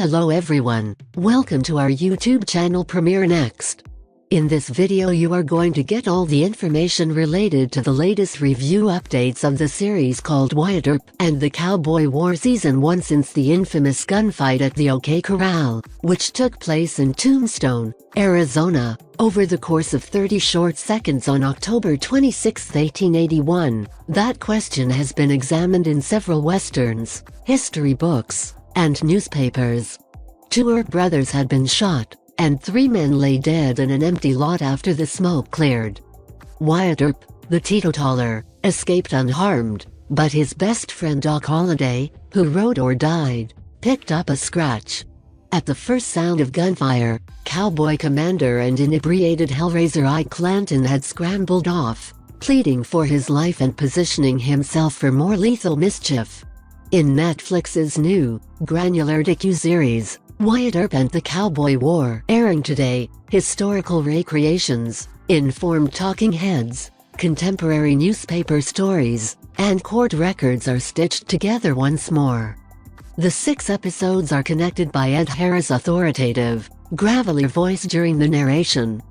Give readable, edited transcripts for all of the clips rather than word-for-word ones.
Hello everyone, welcome to our YouTube channel Premiere Next. In this video you are going to get all the information related to the latest review updates of the series called Wyatt Earp and the Cowboy War Season 1 since the infamous gunfight at the OK Corral, which took place in Tombstone, Arizona, over the course of 30 short seconds on October 26, 1881. That question has been examined in several westerns, history books, and newspapers. 2 Earp brothers had been shot, and 3 men lay dead in an empty lot after the smoke cleared. Wyatt Earp, the teetotaler, escaped unharmed, but his best friend Doc Holliday, who rode or died, picked up a scratch. At the first sound of gunfire, cowboy commander and inebriated Hellraiser Ike Clanton had scrambled off, pleading for his life and positioning himself for more lethal mischief. In Netflix's new, granular docu-series, Wyatt Earp and the Cowboy War, airing today, historical recreations, informed talking heads, contemporary newspaper stories, and court records are stitched together once more. The 6 episodes are connected by Ed Harris' authoritative, gravelly voice during the narration.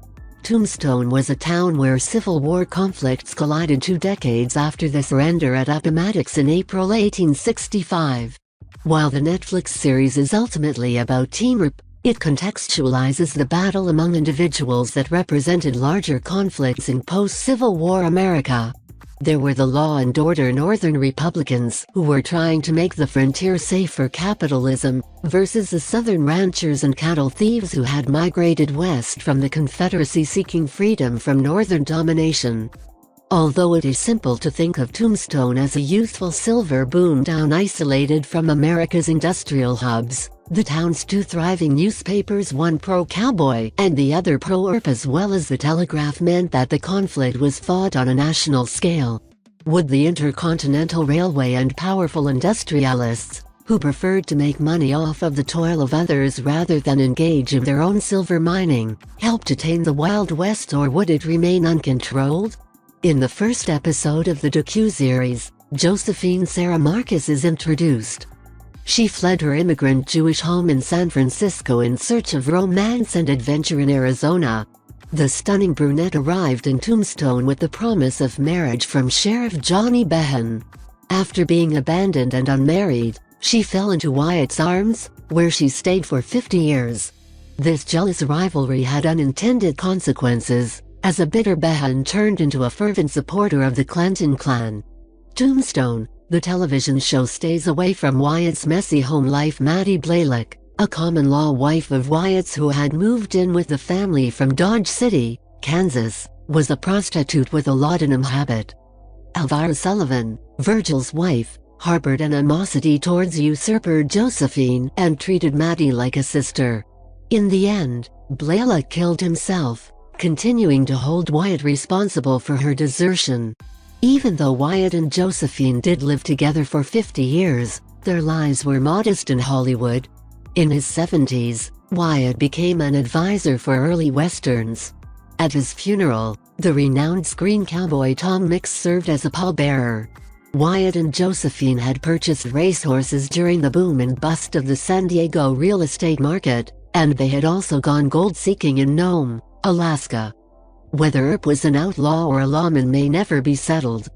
Tombstone was a town where Civil War conflicts collided 2 decades after the surrender at Appomattox in April 1865. While the Netflix series is ultimately about Team Earp, it contextualizes the battle among individuals that represented larger conflicts in post-Civil War America. There were the law and order Northern Republicans who were trying to make the frontier safe for capitalism, versus the Southern ranchers and cattle thieves who had migrated west from the Confederacy seeking freedom from Northern domination. Although it is simple to think of Tombstone as a youthful silver boom town isolated from America's industrial hubs, the town's 2 thriving newspapers, one pro-cowboy and the other pro-Earp as well as the Telegraph, meant that the conflict was fought on a national scale. Would the Intercontinental Railway and powerful industrialists, who preferred to make money off of the toil of others rather than engage in their own silver mining, help to tame the Wild West, or would it remain uncontrolled? In the first episode of the docu-series, Josephine Sarah Marcus is introduced. She fled her immigrant Jewish home in San Francisco in search of romance and adventure in Arizona. The stunning brunette arrived in Tombstone with the promise of marriage from Sheriff Johnny Behan. After being abandoned and unmarried, she fell into Wyatt's arms, where she stayed for 50 years. This jealous rivalry had unintended consequences, as a bitter Behan turned into a fervent supporter of the Clanton clan. Tombstone, the television show, stays away from Wyatt's messy home life. Maddie Blaylock, a common-law wife of Wyatt's who had moved in with the family from Dodge City, Kansas, was a prostitute with a laudanum habit. Elvira Sullivan, Virgil's wife, harbored animosity towards usurper Josephine and treated Maddie like a sister. In the end, Blaylock killed himself, continuing to hold Wyatt responsible for her desertion. Even though Wyatt and Josephine did live together for 50 years, their lives were modest in Hollywood. In his 70s, Wyatt became an advisor for early westerns. At his funeral, the renowned screen cowboy Tom Mix served as a pallbearer. Wyatt and Josephine had purchased racehorses during the boom and bust of the San Diego real estate market, and they had also gone gold-seeking in Nome, Alaska. Whether Earp was an outlaw or a lawman may never be settled.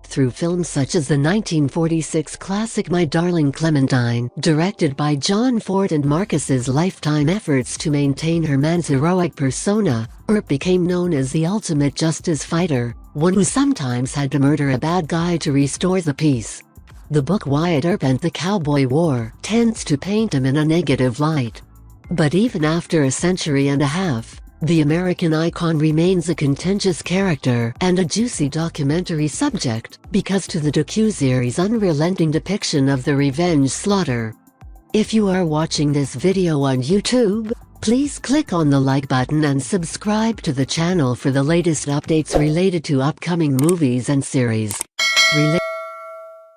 Through films such as the 1946 classic My Darling Clementine, directed by John Ford, and Marcus's lifetime efforts to maintain her man's heroic persona, Earp became known as the ultimate justice fighter, one who sometimes had to murder a bad guy to restore the peace. The book Wyatt Earp and the Cowboy War tends to paint him in a negative light. But even after a century and a half, the American icon remains a contentious character and a juicy documentary subject, because to the docu-series' unrelenting depiction of the revenge slaughter. If you are watching this video on YouTube, please click on the like button and subscribe to the channel for the latest updates related to upcoming movies and series.